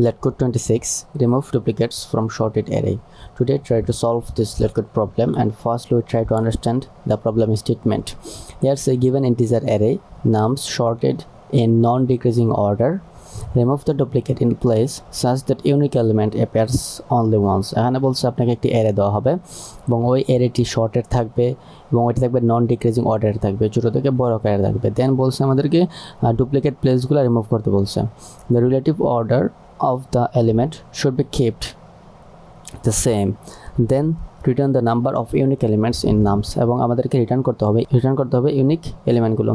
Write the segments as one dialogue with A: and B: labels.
A: LetCode 26 remove duplicates from sorted array. Today try to solve this LetCode problem, and first we try to understand the problem statement. Here's a given integer array nums sorted in non-decreasing order. Remove the duplicate in place such that unique element appears only once. এখানে বলছে আপনাকে একটি array দেওয়া হবে এবং ওই অ্যারেটি shorted থাকবে এবং ওইটা থাকবে নন ডিক্রিজিং অর্ডারে থাকবে, ছোটো থেকে বড় আকারে থাকবে। দেন বলছে আমাদেরকে ডুপ্লিকেট প্লেসগুলো রিমুভ করতে বলছে। The relative order of the element should be kept the same. Then return the number of unique elements in nums, এবং আমাদেরকে রিটার্ন করতে হবে ইউনিক এলিমেন্টগুলো।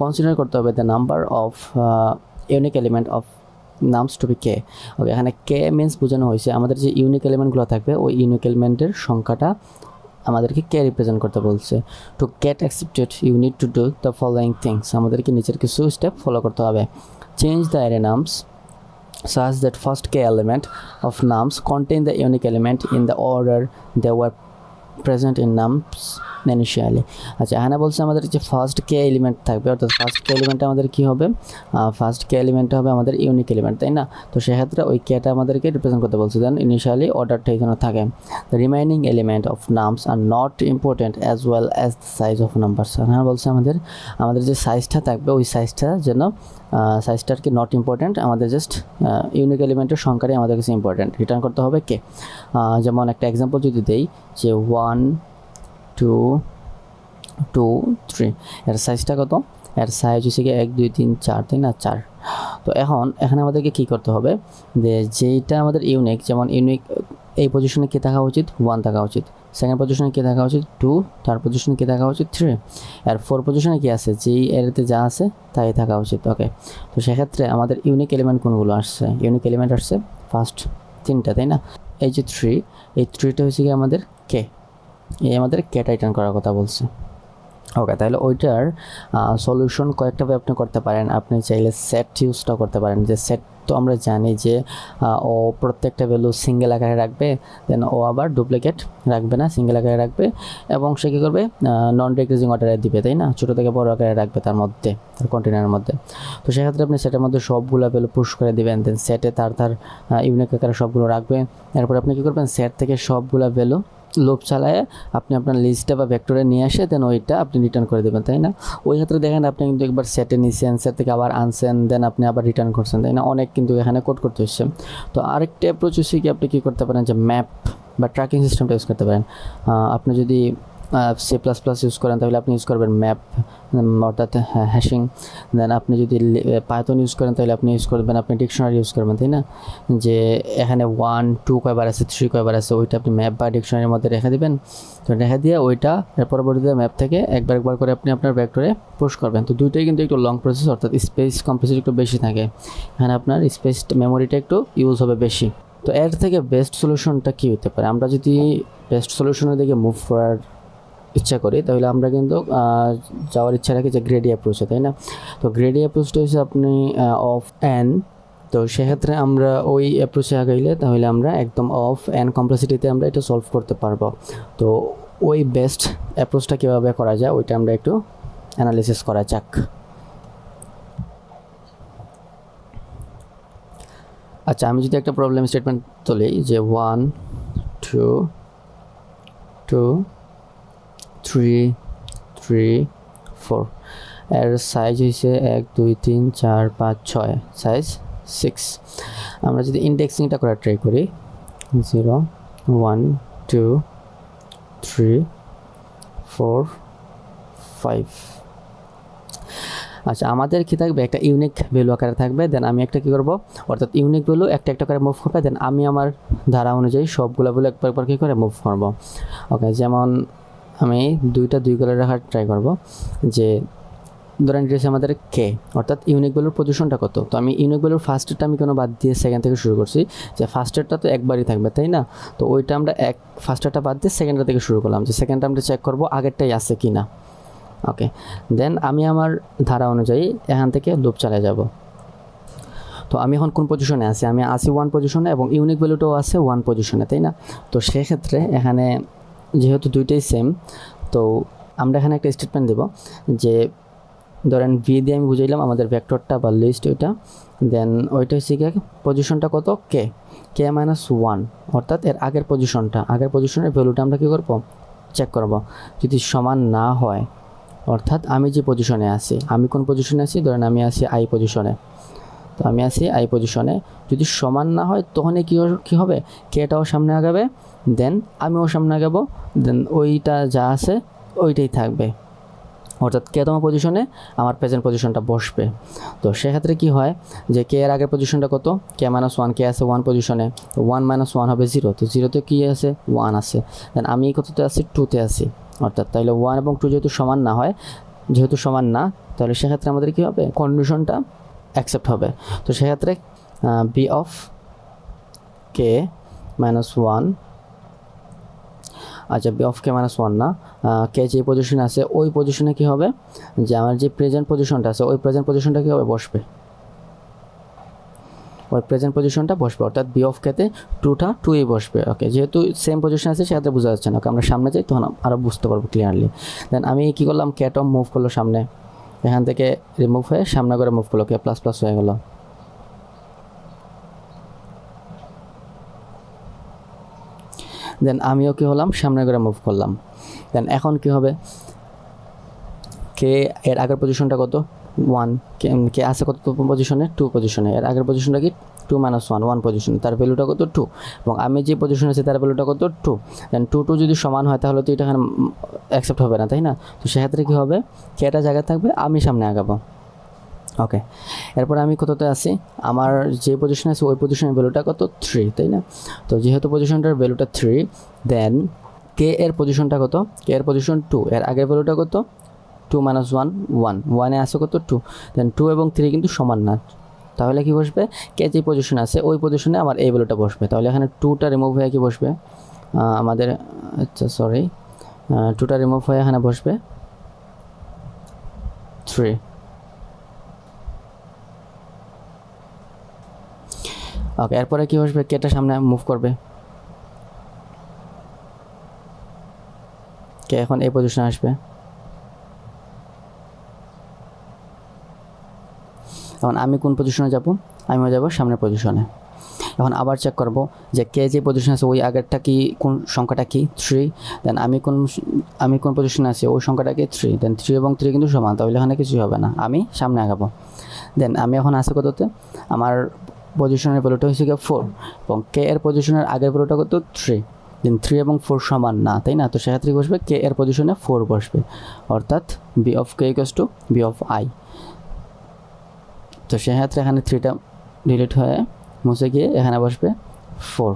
A: কনসিডার করতে হবে the number of unique element of nums to be k. ওকে, এখানে k means বোঝানো হয়েছে আমাদের যে ইউনিক এলিমেন্টগুলো থাকবে ওই ইউনিক এলিমেন্টের সংখ্যাটা আমাদেরকে কে রিপ্রেজেন্ট করতে বলছে। To get accepted you need to do the following things, আমাদেরকে নিচের কিছু স্টেপ ফলো করতে হবে। Change the array names such that first k element of nums contain the unique element in the order they were present in nums initially. আচ্ছা, এখানে বলছে আমাদের যে ফার্স্ট কে এলিমেন্ট থাকবে, অর্থাৎ ফার্স্ট কে এলিমেন্টটা আমাদের কী হবে, ফার্স্ট কে এলিমেন্টটা হবে আমাদের ইউনিক এলিমেন্ট, তাই না? তো সেক্ষেত্রে ওই কেটা আমাদেরকে রিপ্রেজেন্ট করতে বলছে। দেন ইনিশিয়ালি অর্ডারটা এই জন্য থাকে। The remaining element of nums are not important as well as the size of numbers. এখানে বলছে আমাদের যে সাইজটা থাকবে ওই সাইজটা যেন সাইজটা আর কি নট ইম্পর্টেন্ট, আমাদের জাস্ট ইউনিক এলিমেন্টের সংখ্যাটাই আমাদের কাছে ইম্পর্টেন্ট, রিটার্ন করতে হবে কে। যেমন একটা এক্সাম্পল যদি দেই যে 1 2 2 3, এর সাইজটা কত? এর সাইজ হচ্ছে কি 1 2 3 4, তাই না? 4। তো এখানে আমাদেরকে কী করতে হবে যে যেইটা আমাদের ইউনিক, যেমন ইউনিক এই পজিশনে কী থাকা উচিত? 1 থাকা উচিত। সেকেন্ড পজিশনে কী থাকা উচিত? 2। থার্ড পজিশনে কী থাকা উচিত? 3। আর 4 পজিশনে কী আছে? যেই এরিয়াতে যা আছে তাই থাকা উচিত। ওকে, তো সেক্ষেত্রে আমাদের ইউনিক এলিমেন্ট কোনগুলো আসছে? ইউনিক এলিমেন্ট আসছে ফার্স্ট 3টা, তাই না? এই যে 3, এই 3টা হচ্ছে কি আমাদের কে, এই আমাদের কেটা রিটার্ন করার কথা বলছে। ওকে, তাহলে ওইটার সলিউশন কয়েকটাভাবে আপনি করতে পারেন। আপনি চাইলে সেট ইউজটা করতে পারেন। যে সেট তো আমরা জানি যে ও প্রত্যেকটা ভ্যালু সিঙ্গেল আকারে রাখবে, দেন ও আবার ডুপ্লিকেট রাখবে না, সিঙ্গেল আকারে রাখবে, এবং সে কী করবে নন ডিক্রিজিং অর্ডারে দিবে, তাই না? ছোটো থেকে বড় আকারে রাখবে তার মধ্যে, তার কন্টেনারের মধ্যে। তো সেক্ষেত্রে আপনি সেটের মধ্যে সবগুলো ভ্যালু পুশ করে দিবেন, দেন সেটে তার ইউনিক আকারে সবগুলো রাখবে। এরপর আপনি কী করবেন, সেট থেকে সবগুলো ভ্যালু লুপ চালায় আপনি আপনার লিস্টে বা ভেক্টরে নিয়ে আসে দেন ওইটা আপনি রিটার্ন করে দেবেন, তাই না? ওই ক্ষেত্রে দেখেন আপনি কিন্তু একবার সেটে নিছেন, সেট থেকে আবার আনছেন, দেন আপনি আবার রিটার্ন করছেন, তাই না? অনেক কিন্তু এখানে কোড করতে হচ্ছে। তো আরেকটা অ্যাপ্রোচ হচ্ছে কি, আপনি কী করতে পারেন যে ম্যাপ বা ট্র্যাকিং সিস্টেমটা ইউজ করতে পারেন। আপনি যদি C++ ইউজ করেন তাহলে আপনি ইউজ করবেন ম্যাপ, অর্থাৎ হ্যাশিং। দেন আপনি যদি পাইথন ইউজ করেন তাহলে আপনি ইউজ করবেন, আপনি ডিকশনারি ইউজ করবেন, তাই না? যে এখানে 1 2 কয়বার আছে, 3 কয়বার আছে, ওইটা আপনি ম্যাপ বা ডিকশনারির মধ্যে রেখে দেবেন। তো রেখে দিয়ে ওইটা এর পরবর্তীতে ম্যাপ থেকে একবার করে আপনি আপনার ভেক্টরে পুশ করবেন। তো দুইটাই কিন্তু একটু লং প্রসেস, অর্থাৎ স্পেস কম্প্রেসর একটু বেশি থাকে, এখানে আপনার স্পেস মেমোরিটা একটু ইউজ হবে বেশি। তো এর থেকে বেস্ট সলিউশনটা কী হতে পারে? আমরা যদি বেস্ট সলিউশনের দিকে মুভ করার ইচ্ছা করি তাহলে আমরা কিন্তু যাওয়ার ইচ্ছা রাখি যে গ্রেডি অ্যাপ্রোচে, তাই না? তো গ্রেডি অ্যাপ্রোচটা হচ্ছে আপনি অফ এন, তো সেক্ষেত্রে আমরা ওই অ্যাপ্রোচে আগাইলে তাহলে আমরা একদম অফ এন কমপ্লেক্সিটিতে আমরা এটা সলভ করতে পারবো। তো ওই বেস্ট অ্যাপ্রোচটা কীভাবে করা যায় ওইটা আমরা একটু অ্যানালিসিস করা যাক। আচ্ছা, আমি যদি একটা প্রবলেম স্টেটমেন্ট তুলি যে 1 2 2 3 3 4, এর সাইজ হয়েছে 1 2 3 4 5 6, সাইজ 6। আমরা যদি ইন্ডেক্সিংটা করার ট্রাই করি 0 1 2 3 4 5। আচ্ছা, আমাদের কী থাকবে? একটা ইউনিক ভ্যালু আকারে থাকবে। দেন আমি একটা কী করবো, অর্থাৎ ইউনিক ভ্যালু একটা করে মুভ করবে, দেন আমি আমার ধারা অনুযায়ী সবগুলো ভ্যালু একবার কী করে মুভ করবো। ওকে, যেমন আমি 2টা 2 করে রাখার ট্রাই করব। যে ধরেন এটা হচ্ছে আমাদের কে, অর্থাৎ ইউনিক ভ্যালুর পজিশনটা কত। তো আমি ইউনিক ভ্যালুর ফার্স্টেরটা আমি কোনো বাদ দিয়ে সেকেন্ড থেকে শুরু করছি, যে ফার্স্টেরটা তো একবারই থাকবে, তাই না? তো ওইটা আমরা ফার্স্টেরটা বাদ দিয়ে সেকেন্ডটা থেকে শুরু করলাম, যে সেকেন্ডটা আমরা চেক করবো আগেরটাই আছে কি না। ওকে, দেন আমি আমার ধারা অনুযায়ী এখান থেকে লুপ চালিয়ে যাব। তো আমি এখন কোন পজিশনে আছি? আমি আছি 1 পজিশনে এবং ইউনিক ভ্যালুটাও আছে 1 পজিশনে, তাই না? তো সেক্ষেত্রে এখানে যেহেতু দুইটাই সেম, তো আমরা এখানে একটা স্টেটমেন্ট দেব যে ধরেন ভি দিয়ে আমি বুঝাইলাম আমাদের ভেক্টরটা বা লিস্ট ওইটা, দেন ওইটা হচ্ছে গিয়ে পজিশনটা কত কে -1, অর্থাৎ এর আগের পজিশনের ভ্যালুটা আমরা কী করবো চেক করব। যদি সমান না হয়, অর্থাৎ আমি যে পজিশনে আছি, আমি কোন পজিশনে আছি, ধরেন আমি আছি আই পজিশনে, তো আমি আছি আই পজিশনে, যদি সমান না হয় তখনই কী হবে, কেটাও সামনে আগাবে, দেন আমিও সামনে আগাবো, দেন ওইটা যা আছে ওইটাই থাকবে, অর্থাৎ কেতম পজিশনে আমার প্রেজেন্ট পজিশনটা বসবে। তো সেক্ষেত্রে কি হয় যে কে এর আগের পজিশনটা কত, K-1, কে আছে 1 পজিশনে, তো 1 - 1 হবে 0, তো 0তে কী আছে 1 আছে, দেন আমি কততে আছি 2তে আছি, অর্থাৎ তাহলে 1 এবং 2 যেহেতু সমান না, তাহলে সেক্ষেত্রে আমাদের কী হবে, কন্ডিশনটা অ্যাকসেপ্ট হবে। তো সেক্ষেত্রে বি অফ K-1, আচ্ছা বি অফ K-1 না, কে যে পজিশনে আছে ওই পজিশনে কী হবে, যে আমার যে প্রেজেন্ট পজিশনটা আছে ওই প্রেজেন্ট পজিশনটা কী হবে বসবে, অর্থাৎ বি অফ কেতে 2টা 2ই বসবে। ওকে, যেহেতু সেম পজিশন আছে সেক্ষেত্রে বোঝা যাচ্ছে না, ওকে আমরা সামনে যাই তখন আরও বুঝতে পারবো ক্লিয়ারলি। দেন আমি কী করলাম, কেটা মুভ করলো সামনে, এখান থেকে রিমুভ হয়ে সামনে করে মুভ করলো, কে প্লাস প্লাস হয়ে গেল। দেন আমিও কী হলাম, সামনে করে মুভ করলাম। দেন এখন কী হবে, কে এর আগের পজিশনটা কত 1, কে আছে কত পজিশনে 2 পজিশনে, এর আগের পজিশনটা কি 2 - 1 পজিশনে, তার ভ্যালুটা কত 2, এবং আমি যে পজিশনে আছি তার ভ্যালুটা কত 2, দেন 2 যদি সমান হয় তাহলে তো এটা এখানে অ্যাকসেপ্ট হবে না, তাই না? তো সেক্ষেত্রে কী হবে, কেটা জায়গায় থাকবে, আমি সামনে আগাবো। ওকে, এরপর আমি কততে আছি, আমার যে পজিশনে আছে ওই পজিশনের ভ্যালুটা কত 3, তাই না? তো যেহেতু পজিশনটার ভ্যালুটা 3, দেন কে এর পজিশনটা কত, কে এর পজিশন 2, এর আগের ভ্যালুটা কত 2 - 1 1 আছে কত 2, দেন 2 এবং 3 কিন্তু সমান না, তাহলে কি বসবে, কে যে পজিশনে আছে ওই পজিশনে আমার এই ভ্যালুটা বসবে, তাহলে এখানে 2টা রিমুভ হয়ে কি বসবে আমাদের, আচ্ছা সরি, 2টা রিমুভ হয়ে এখানে বসবে 3। ওকে, এরপরে কি বসবে, কেটা সামনে মুভ করবে, কে এখন এই পজিশনে আসবে, এখন আমি কোন পজিশনে যাব, আমিও যাব সামনের পজিশনে। এখন আবার চেক করব যে কে যে পজিশনে আছে ওই আগেরটা কি, কোন সংখ্যাটা কি 3, দেন আমি কোন পজিশনে আছি ওই সংখ্যাটা কি 3, দেন 3 এবং 3 কিন্তু সমান, তাহলে এখানে কিছুই হবে না, আমি সামনে আগাবো। দেন আমি এখন আছি কততে, আমার পজিশনের ভ্যালুটা হচ্ছে গিয়ে 4, এবং কে এর পজিশনের আগের ভ্যালুটা কত 3, দেন 3 এবং 4 সমান না, তাই না? তো সেক্ষেত্রে বসবে কে এর পজিশনে 4 বসবে, অর্থাৎ B of K equals to B of I. তো সেক্ষেত্রে এখানে 3টা ডিলিট হয়ে মুছে গিয়ে এখানে বসবে 4,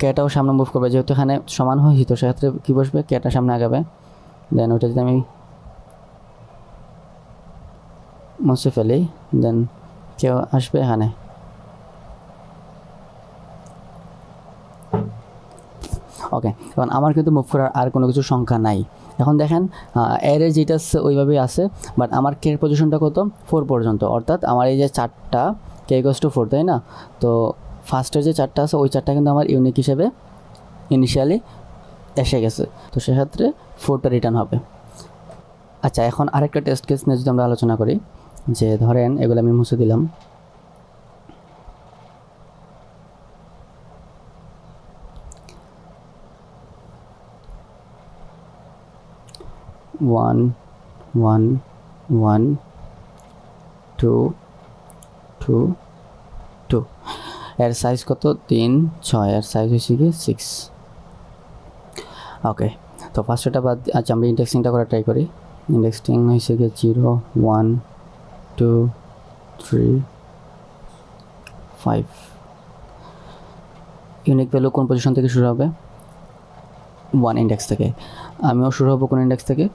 A: কেটাও সামনে মুভ করবে, যেহেতু এখানে সমান হয়েছে তো সেক্ষেত্রে কী বসবে, কেটা সামনে আগাবে, দেন ওইটা যদি আমি মুছে ফেলি, দেন কেউ আসবে এখানে। ওকে, এখন আমার কিন্তু মুভ করার আর কোনো কিছু সংখ্যা নাই। এখন দেখেন এর যেটা ওইভাবেই আছে, বাট আমার কে পজিশনটা কত 4 পর্যন্ত, অর্থাৎ আমার এই যে 4টা কে ইকুয়ালস টু 4, তাই না? তো ফার্স্টের যে 4টা আছে ওই 4টা কিন্তু আমার ইউনিক হিসেবে ইনিশিয়ালি এসে গেছে, তো সেক্ষেত্রে 4টা রিটার্ন হবে। আচ্ছা, এখন আরেকটা টেস্ট কেস নিয়ে যদি আমরা আলোচনা করি, যে ধরেন এগুলো আমি মুছে দিলাম, ওয়ান 1 1 2 2 2, এর সাইজ কত 3 6, এর সাইজ হচ্ছে কি 6। ওকে, তো ফার্স্টটা বাদ, আচ্ছা আমরা ইন্ডেক্সিংটা করে ট্রাই করি। ইন্ডেক্সিং হয়েছে কি 0 1 2 3 5। ইউনিক ভ্যালু কোন পজিশন থেকে শুরু হবে, 1 ইন্ডেক্স থেকে। আমিও শুরু হবো কোন ইন্ডেক্স থেকে,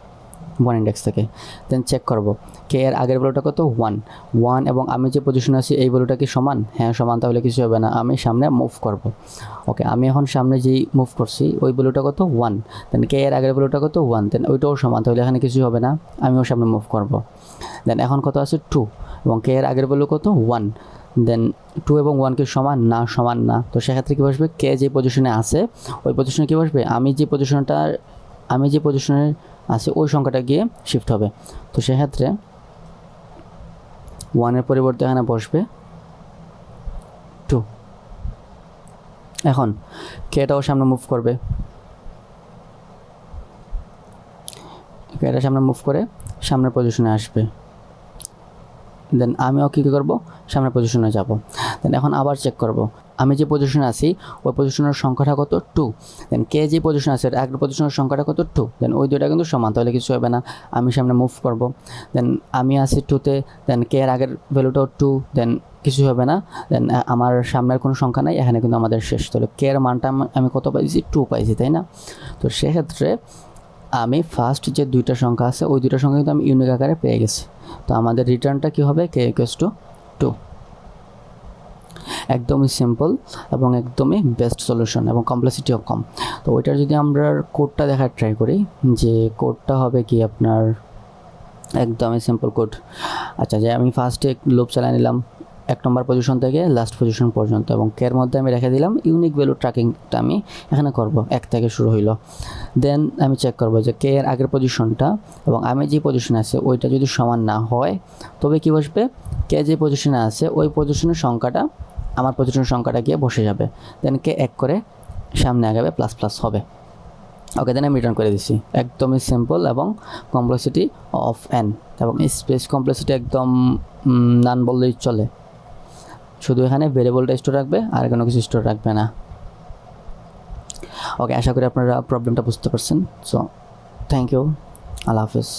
A: 1 ইন্ডেক্স থেকে। দেন চেক করব কে এর আগের ভ্যালুটা কত 1 এবং আমি যে পজিশনে আছি এই ভ্যালুটা কি সমান, হ্যাঁ সমান, তাহলে কিছু হবে না, আমি সামনে মুভ করব। ওকে, আমি এখন সামনে যেই মুভ করছি ওই ভ্যালুটা কত 1, দেন কে এর আগের ভ্যালুটা কত 1, দেন ওইটাও সমান, তাহলে এখানে কিছু হবে না, আমিও সামনে মুভ করব। দেন এখন কত আছে 2, এবং কে এর আগের ভ্যালু কত 1, দেন 2 এবং 1 কি সমান না, তো সেক্ষেত্রে কী বসবে, কে যে পজিশনে আছে ওই পজিশনে কী বসবে, আমি যে পজিশনের আছে ওই সংখ্যাটা গিয়ে শিফট হবে। তো সেক্ষেত্রে 1-এর পরিবর্তে এখানে বসবে 2। এখন কেটাও সামনে মুভ করবে, কেটা সামনে মুভ করে সামনের পজিশনে আসবে। দেন আমিও কী করব, সামনের পজিশনে যাব। দেন এখন আবার চেক করব আমি যে পজিশনে আছি ওই পজিশনের সংখ্যাটা কত 2। দেন কে যে পজিশনে আছে আগের পজিশনের সংখ্যাটা কত 2। দেন ওই দুইটা কিন্তু সমান, তাহলে কিছু হবে না। আমি সামনে মুভ করব, দেন আমি আছি 2-তে, দেন কে এর আগের ভ্যালুটাও 2, দেন কিছু হবে না। দেন আমার সামনের কোনো সংখ্যা নাই, এখানে কিন্তু আমাদের শেষ। তাহলে কে এর মানটা আমি কত পাইছি 2 পাইছি, তাই না? তো সেক্ষেত্রে আমি ফার্স্ট যে দুইটা সংখ্যা আছে ওই দুইটা সংখ্যা কিন্তু আমি ইউনিক আকারে পেয়ে গেছি। তো আমাদের রিটার্নটা কী হবে, কে ইকুয়ালস টু 2। একদমই সিম্পল এবং একদমই বেস্ট সলিউশন এবং কমপ্লেক্সিটিও কম। তো ওইটার যদি আমরা কোডটা দেখার ট্রাই করি, যে কোডটা হবে কি আপনার একদমই সিম্পল কোড। আচ্ছা, যে আমি ফার্স্টে লুপ চালিয়ে নিলাম 1 নম্বর পজিশন থেকে লাস্ট পজিশন পর্যন্ত, এবং কের মধ্যে আমি রেখে দিলাম ইউনিক ভ্যালু ট্র্যাকিংটা আমি এখানে করব, 1 থেকে শুরু হইলো। দেন আমি চেক করব যে কে এর আগের পজিশনটা এবং আমি যে পজিশনে আছে ওইটা যদি সমান না হয় তবে কি বসবে, কে যে পজিশনে আছে ওই পজিশনের সংখ্যাটা আমার পজিশনের সংখ্যাটা গিয়ে বসে যাবে। দেন কে 1 করে সামনে আগাবে, প্লাস প্লাস হবে। ওকে, দেন আমি রিটার্ন করে দিচ্ছি। একদমই সিম্পল এবং কমপ্লেক্সিটি অফ n এবং স্পেস কমপ্লেক্সিটি একদম নান বললেই চলে। শুধু এখানে ভেরিয়েবলটা স্টোর রাখবে আর কোনো কিছু স্টোর রাখবে না। ওকে, আশা করি আপনারা প্রবলেমটা বুঝতে পারছেন। সো থ্যাংক ইউ, আল্লাহ হাফেজ।